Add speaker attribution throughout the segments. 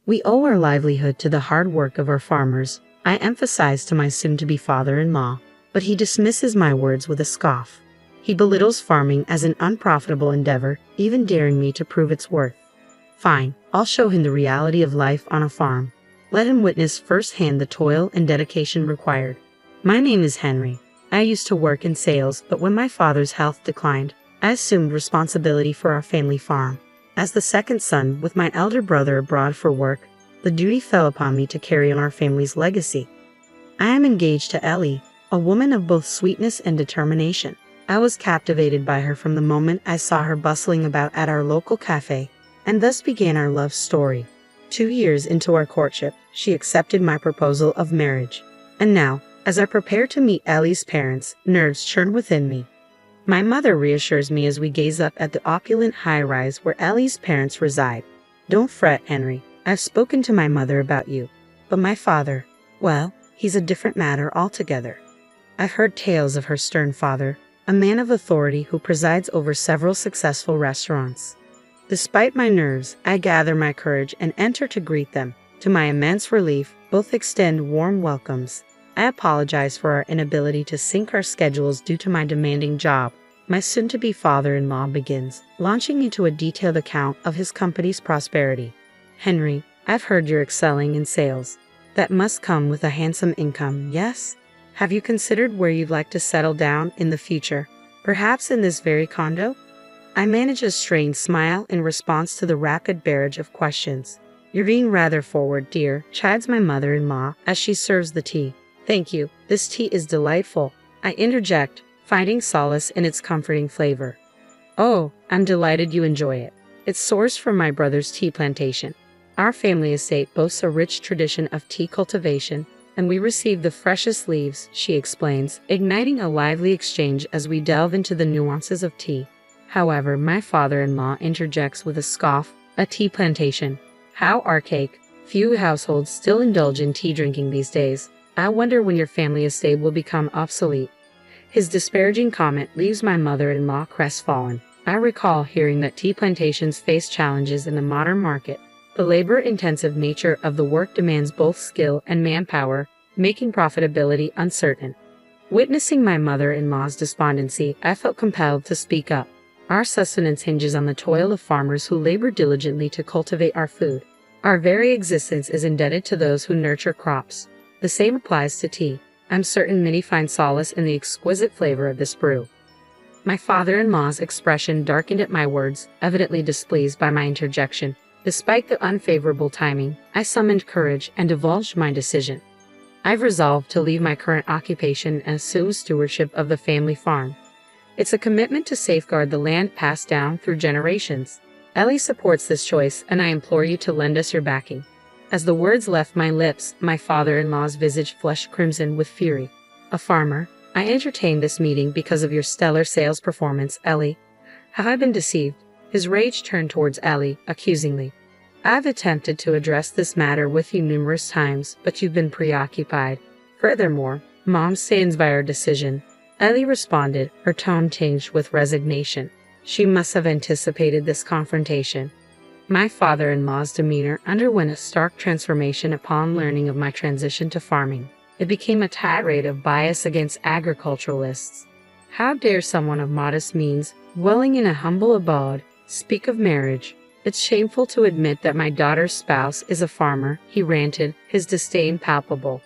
Speaker 1: We owe our livelihood to the hard work of our farmers, I emphasize to my soon-to-be father-in-law, but he dismisses my words with a scoff. He belittles farming as an unprofitable endeavor, even daring me to prove its worth. Fine, I'll show him the reality of life on a farm. Let him witness firsthand the toil and dedication required. My name is Henry. I used to work in sales, but when my father's health declined, I assumed responsibility for our family farm. As the second son, with my elder brother abroad for work, the duty fell upon me to carry on our family's legacy. I am engaged to Ellie, a woman of both sweetness and determination. I was captivated by her from the moment I saw her bustling about at our local cafe, and thus began our love story. 2 years into our courtship, she accepted my proposal of marriage. And now, as I prepare to meet Ellie's parents, nerves churn within me. My mother reassures me as we gaze up at the opulent high-rise where Ellie's parents reside. Don't fret, Henry. I've spoken to my mother about you. But my father, well, he's a different matter altogether. I've heard tales of her stern father, a man of authority who presides over several successful restaurants. Despite my nerves, I gather my courage and enter to greet them. To my immense relief, both extend warm welcomes. I apologize for our inability to sync our schedules due to my demanding job. My soon-to-be father-in-law begins, launching into a detailed account of his company's prosperity. Henry, I've heard you're excelling in sales. That must come with a handsome income, yes? Have you considered where you'd like to settle down in the future? Perhaps in this very condo? I manage a strained smile in response to the rapid barrage of questions. You're being rather forward, dear, chides my mother-in-law as she serves the tea. Thank you, this tea is delightful, I interject, finding solace in its comforting flavor. Oh, I'm delighted you enjoy it. It's sourced from my brother's tea plantation. Our family estate boasts a rich tradition of tea cultivation, and we receive the freshest leaves, she explains, igniting a lively exchange as we delve into the nuances of tea. However, my father-in-law interjects with a scoff, a tea plantation. How archaic. Few households still indulge in tea drinking these days. I wonder when your family estate will become obsolete. His disparaging comment leaves my mother-in-law crestfallen. I recall hearing that tea plantations face challenges in the modern market. The labor-intensive nature of the work demands both skill and manpower, making profitability uncertain. Witnessing my mother-in-law's despondency, I felt compelled to speak up. Our sustenance hinges on the toil of farmers who labor diligently to cultivate our food. Our very existence is indebted to those who nurture crops. The same applies to tea. I'm certain many find solace in the exquisite flavor of this brew. My father-in-law's expression darkened at my words, evidently displeased by my interjection. Despite the unfavorable timing, I summoned courage and divulged my decision. I've resolved to leave my current occupation and assume stewardship of the family farm. It's a commitment to safeguard the land passed down through generations. Ellie supports this choice, and I implore you to lend us your backing. As the words left my lips, my father-in-law's visage flushed crimson with fury. A farmer, I entertained this meeting because of your stellar sales performance, Ellie. Have I been deceived? His rage turned towards Ellie, accusingly. I've attempted to address this matter with you numerous times, but you've been preoccupied. Furthermore, Mom stands by our decision. Ellie responded, her tone tinged with resignation. She must have anticipated this confrontation. My father-in-law's demeanor underwent a stark transformation upon learning of my transition to farming. It became a tirade of bias against agriculturalists. How dare someone of modest means, dwelling in a humble abode, speak of marriage? It's shameful to admit that my daughter's spouse is a farmer, he ranted, his disdain palpable.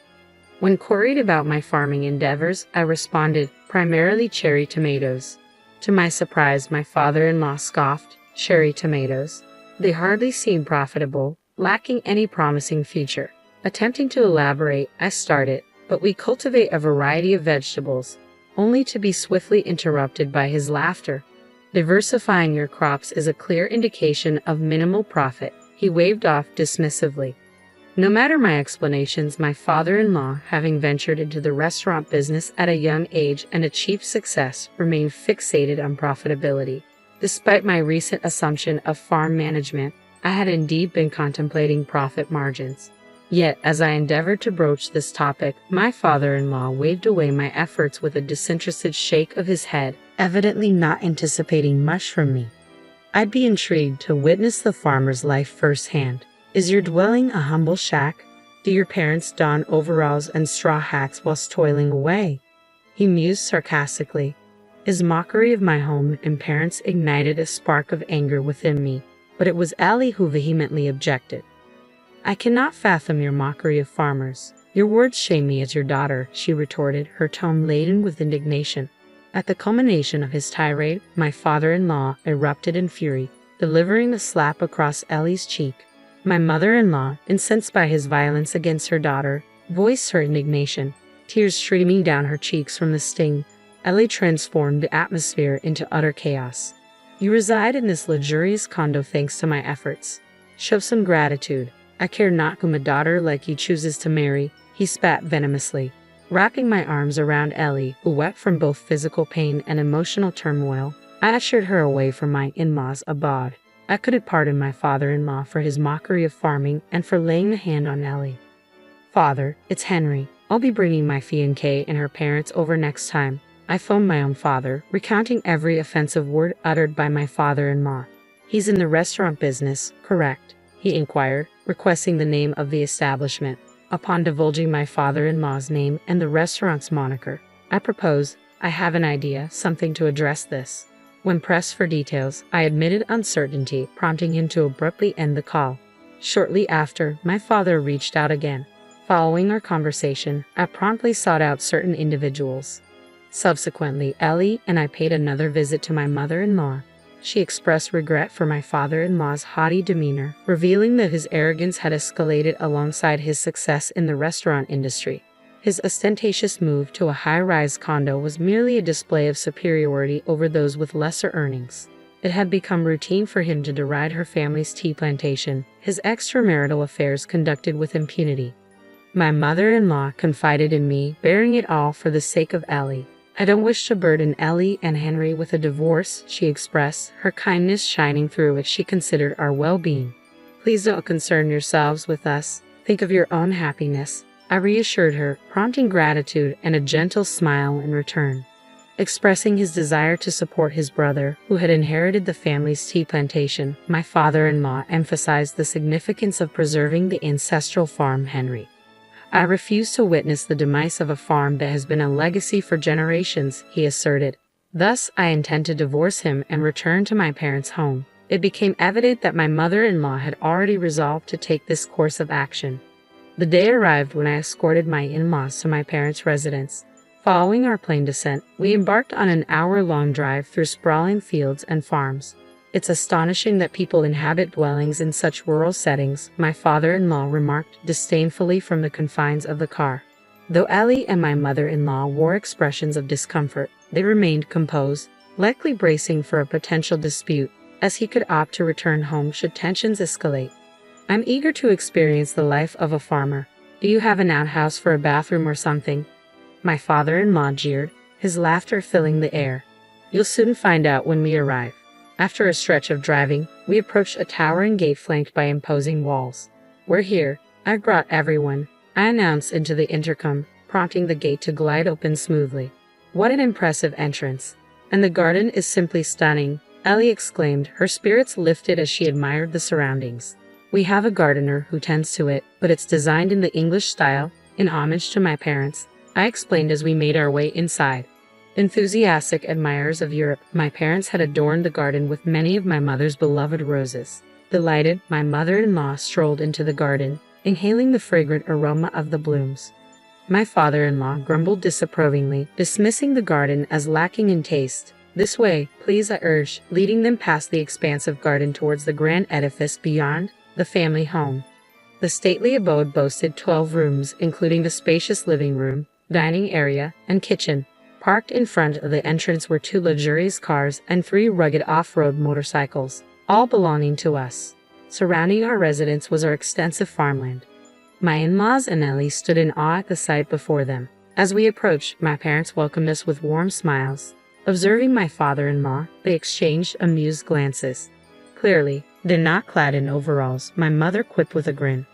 Speaker 1: When queried about my farming endeavors, I responded, primarily cherry tomatoes. To my surprise, my father-in-law scoffed, cherry tomatoes. They hardly seemed profitable, lacking any promising future. Attempting to elaborate, I started, but we cultivate a variety of vegetables, only to be swiftly interrupted by his laughter. Diversifying your crops is a clear indication of minimal profit, he waved off dismissively. No matter my explanations, my father-in-law, having ventured into the restaurant business at a young age and achieved success, remained fixated on profitability. Despite my recent assumption of farm management, I had indeed been contemplating profit margins. Yet, as I endeavored to broach this topic, my father-in-law waved away my efforts with a disinterested shake of his head, evidently not anticipating much from me. I'd be intrigued to witness the farmer's life firsthand. Is your dwelling a humble shack? Do your parents don overalls and straw hats whilst toiling away?" He mused sarcastically. His mockery of my home and parents ignited a spark of anger within me, but it was Ellie who vehemently objected. "I cannot fathom your mockery of farmers. Your words shame me as your daughter," she retorted, her tone laden with indignation. At the culmination of his tirade, my father-in-law erupted in fury, delivering a slap across Ellie's cheek. My mother-in-law, incensed by his violence against her daughter, voiced her indignation, tears streaming down her cheeks from the sting. Ellie transformed the atmosphere into utter chaos. "You reside in this luxurious condo thanks to my efforts. Show some gratitude. I care not whom a daughter like you chooses to marry," he spat venomously. Wrapping my arms around Ellie, who wept from both physical pain and emotional turmoil, I ushered her away from my in-law's abode. I couldn't pardon my father-in-law for his mockery of farming and for laying a hand on Ellie. "Father, it's Henry. I'll be bringing my fiancée and her parents over next time." I phoned my own father, recounting every offensive word uttered by my father-in-law. "He's in the restaurant business, correct?" he inquired, requesting the name of the establishment. Upon divulging my father-in-law's name and the restaurant's moniker, I proposed, "I have an idea, something to address this." When pressed for details, I admitted uncertainty, prompting him to abruptly end the call. Shortly after, my father reached out again. Following our conversation, I promptly sought out certain individuals. Subsequently, Ellie and I paid another visit to my mother-in-law. She expressed regret for my father-in-law's haughty demeanor, revealing that his arrogance had escalated alongside his success in the restaurant industry. His ostentatious move to a high-rise condo was merely a display of superiority over those with lesser earnings. It had become routine for him to deride her family's tea plantation, his extramarital affairs conducted with impunity. My mother-in-law confided in me, bearing it all for the sake of Ellie. "I don't wish to burden Ellie and Henry with a divorce," she expressed, her kindness shining through as she considered our well-being. "Please don't concern yourselves with us. Think of your own happiness," I reassured her, prompting gratitude and a gentle smile in return. Expressing his desire to support his brother, who had inherited the family's tea plantation, my father-in-law emphasized the significance of preserving the ancestral farm Henry. "I refuse to witness the demise of a farm that has been a legacy for generations," he asserted. "Thus, I intend to divorce him and return to my parents' home." It became evident that my mother-in-law had already resolved to take this course of action. The day arrived when I escorted my in-laws to my parents' residence. Following our plane descent, we embarked on an hour-long drive through sprawling fields and farms. "It's astonishing that people inhabit dwellings in such rural settings," my father-in-law remarked disdainfully from the confines of the car. Though Ellie and my mother-in-law wore expressions of discomfort, they remained composed, likely bracing for a potential dispute, as he could opt to return home should tensions escalate. "I'm eager to experience the life of a farmer. Do you have an outhouse for a bathroom or something?" My father-in-law jeered, his laughter filling the air. "You'll soon find out when we arrive." After a stretch of driving, we approached a towering gate flanked by imposing walls. "We're here. I've brought everyone," I announced into the intercom, prompting the gate to glide open smoothly. "What an impressive entrance. And the garden is simply stunning," Ellie exclaimed, her spirits lifted as she admired the surroundings. "We have a gardener who tends to it, but it's designed in the English style, in homage to my parents," I explained as we made our way inside. Enthusiastic admirers of Europe, my parents had adorned the garden with many of my mother's beloved roses. Delighted, my mother-in-law strolled into the garden, inhaling the fragrant aroma of the blooms. My father-in-law grumbled disapprovingly, dismissing the garden as lacking in taste. "This way, please," I urged, leading them past the expansive garden towards the grand edifice beyond, the family home. The stately abode boasted 12 rooms, including the spacious living room, dining area, and kitchen. Parked in front of the entrance were 2 luxurious cars and 3 rugged off-road motorcycles, all belonging to us. Surrounding our residence was our extensive farmland. My in-laws and Ellie stood in awe at the sight before them. As we approached, my parents welcomed us with warm smiles. Observing my father-in-law, they exchanged amused glances. "Clearly, they're not clad in overalls," my mother quipped with a grin.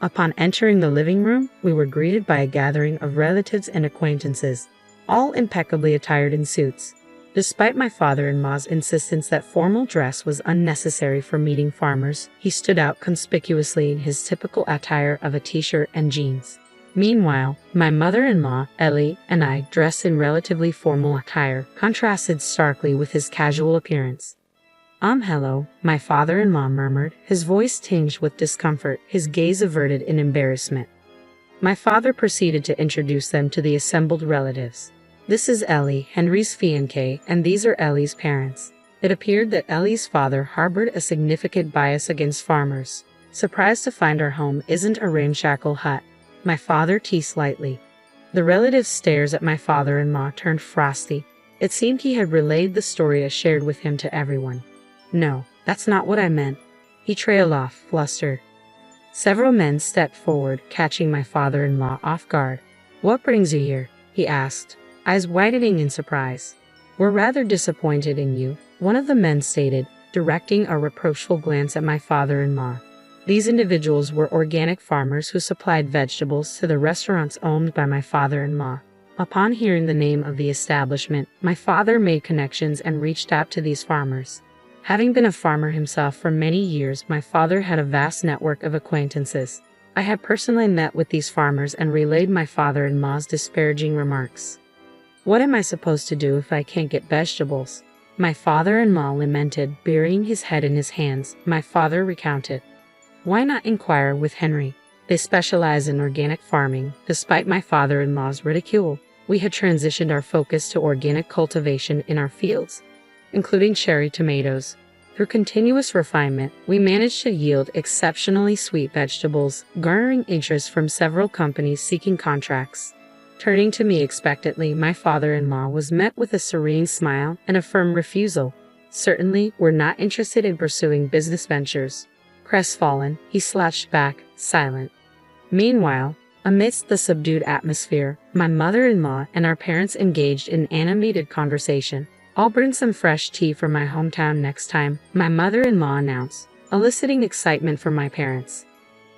Speaker 1: Upon entering the living room, we were greeted by a gathering of relatives and acquaintances, all impeccably attired in suits. Despite my father-in-law's insistence that formal dress was unnecessary for meeting farmers, he stood out conspicuously in his typical attire of a t-shirt and jeans. Meanwhile, my mother-in-law, Ellie, and I, dressed in relatively formal attire, contrasted starkly with his casual appearance. Hello," my father-in-law murmured, his voice tinged with discomfort, his gaze averted in embarrassment. My father proceeded to introduce them to the assembled relatives. "This is Ellie, Henry's fiancée, and these are Ellie's parents." It appeared that Ellie's father harbored a significant bias against farmers. "Surprised to find our home isn't a ramshackle hut," my father teased slightly. The relative's stares at my father-in-law turned frosty. It seemed he had relayed the story I shared with him to everyone. "No, that's not what I meant," he trailed off, flustered. Several men stepped forward, catching my father-in-law off guard. "What brings you here?" he asked, eyes widening in surprise. "We're rather disappointed in you," one of the men stated, directing a reproachful glance at my father-in-law. These individuals were organic farmers who supplied vegetables to the restaurants owned by my father-in-law. Upon hearing the name of the establishment, my father made connections and reached out to these farmers. Having been a farmer himself for many years, my father had a vast network of acquaintances. I had personally met with these farmers and relayed my father-in-law's disparaging remarks. "What am I supposed to do if I can't get vegetables?" my father-in-law lamented, burying his head in his hands. My father recounted. "Why not inquire with Henry? They specialize in organic farming." Despite my father-in-law's ridicule, we had transitioned our focus to organic cultivation in our fields, including cherry tomatoes. Through continuous refinement, we managed to yield exceptionally sweet vegetables, garnering interest from several companies seeking contracts. Turning to me expectantly, my father-in-law was met with a serene smile and a firm refusal. "Certainly, we're not interested in pursuing business ventures." Crestfallen, he slouched back, silent. Meanwhile, amidst the subdued atmosphere, my mother-in-law and our parents engaged in animated conversation. "I'll bring some fresh tea from my hometown next time," my mother-in-law announced, eliciting excitement from my parents.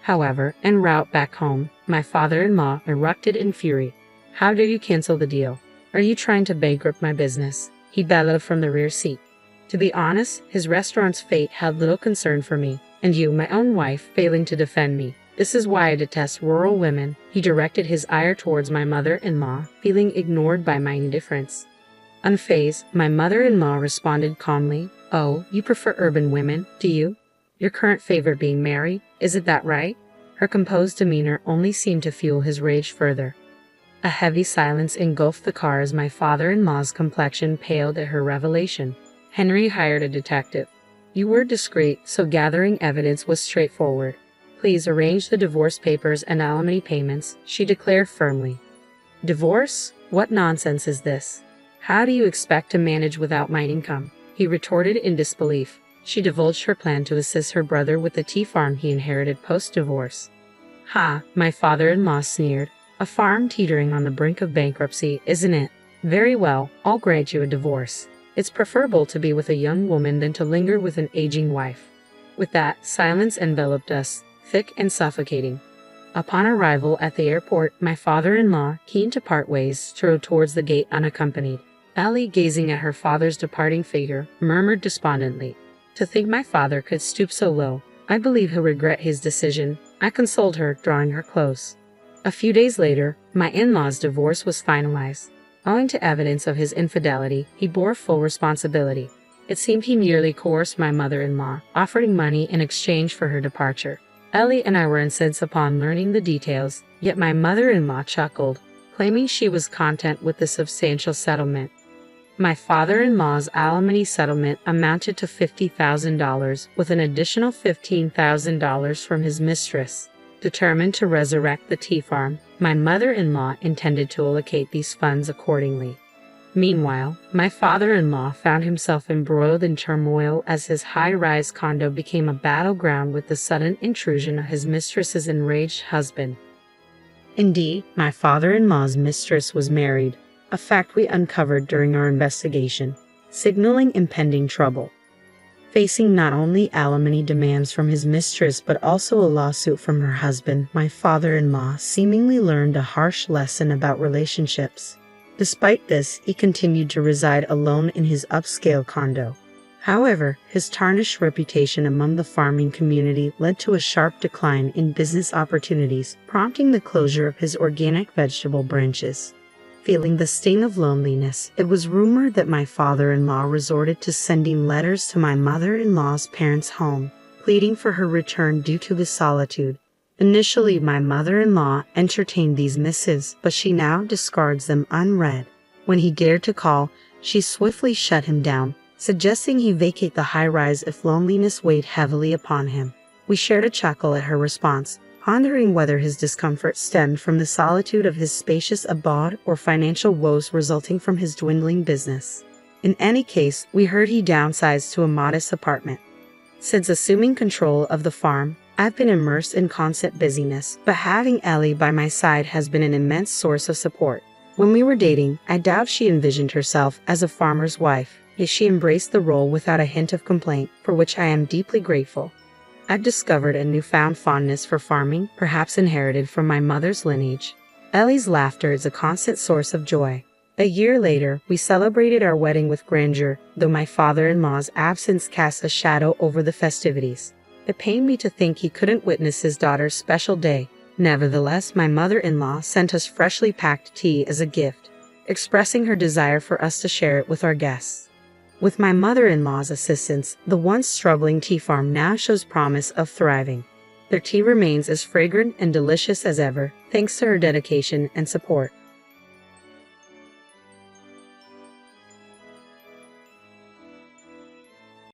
Speaker 1: However, en route back home, my father-in-law erupted in fury. "How dare you cancel the deal? Are you trying to bankrupt my business?" he bellowed from the rear seat. To be honest, his restaurant's fate held little concern for me, and you, my own wife, failing to defend me. "This is why I detest rural women." He directed his ire towards my mother-in-law, feeling ignored by my indifference. Unfazed, my mother-in-law responded calmly, "Oh, you prefer urban women, do you? Your current favorite being Mary, isn't that right?" Her composed demeanor only seemed to fuel his rage further. A heavy silence engulfed the car as my father-in-law's complexion paled at her revelation. "Henry hired a detective. You were discreet, so gathering evidence was straightforward. Please arrange the divorce papers and alimony payments," she declared firmly. "Divorce? What nonsense is this? How do you expect to manage without my income?" he retorted in disbelief. She divulged her plan to assist her brother with the tea farm he inherited post-divorce. "Ha," my father-in-law sneered. "A farm teetering on the brink of bankruptcy, isn't it? Very well, I'll grant you a divorce. It's preferable to be with a young woman than to linger with an aging wife." With that, silence enveloped us, thick and suffocating. Upon arrival at the airport, my father-in-law, keen to part ways, strode towards the gate unaccompanied. Ellie, gazing at her father's departing figure, murmured despondently, "To think my father could stoop so low. I believe he'll regret his decision." I consoled her, drawing her close. A few days later, my in-law's divorce was finalized. Owing to evidence of his infidelity, he bore full responsibility. It seemed he nearly coerced my mother-in-law, offering money in exchange for her departure. Ellie and I were incensed upon learning the details, yet my mother-in-law chuckled, claiming she was content with the substantial settlement. My father-in-law's alimony settlement amounted to $50,000, with an additional $15,000 from his mistress. Determined to resurrect the tea farm, my mother-in-law intended to allocate these funds accordingly. Meanwhile, my father-in-law found himself embroiled in turmoil as his high-rise condo became a battleground with the sudden intrusion of his mistress's enraged husband. Indeed, my father-in-law's mistress was married, a fact we uncovered during our investigation, signaling impending trouble. Facing not only alimony demands from his mistress but also a lawsuit from her husband, my father-in-law seemingly learned a harsh lesson about relationships. Despite this, he continued to reside alone in his upscale condo. However, his tarnished reputation among the farming community led to a sharp decline in business opportunities, prompting the closure of his organic vegetable branches. Feeling the sting of loneliness, it was rumored that my father-in-law resorted to sending letters to my mother-in-law's parents' home, pleading for her return due to his solitude. Initially, my mother-in-law entertained these missives, but she now discards them unread. When he dared to call, she swiftly shut him down, suggesting he vacate the high-rise if loneliness weighed heavily upon him. We shared a chuckle at her response, pondering whether his discomfort stemmed from the solitude of his spacious abode or financial woes resulting from his dwindling business. In any case, we heard he downsized to a modest apartment. Since assuming control of the farm, I've been immersed in constant busyness, but having Ellie by my side has been an immense source of support. When we were dating, I doubt she envisioned herself as a farmer's wife, yet she embraced the role without a hint of complaint, for which I am deeply grateful. I've discovered a newfound fondness for farming, perhaps inherited from my mother's lineage. Ellie's laughter is a constant source of joy. A year later, we celebrated our wedding with grandeur, though my father-in-law's absence cast a shadow over the festivities. It pained me to think he couldn't witness his daughter's special day. Nevertheless, my mother-in-law sent us freshly packed tea as a gift, expressing her desire for us to share it with our guests. With my mother-in-law's assistance, the once struggling tea farm now shows promise of thriving. Their tea remains as fragrant and delicious as ever, thanks to her dedication and support.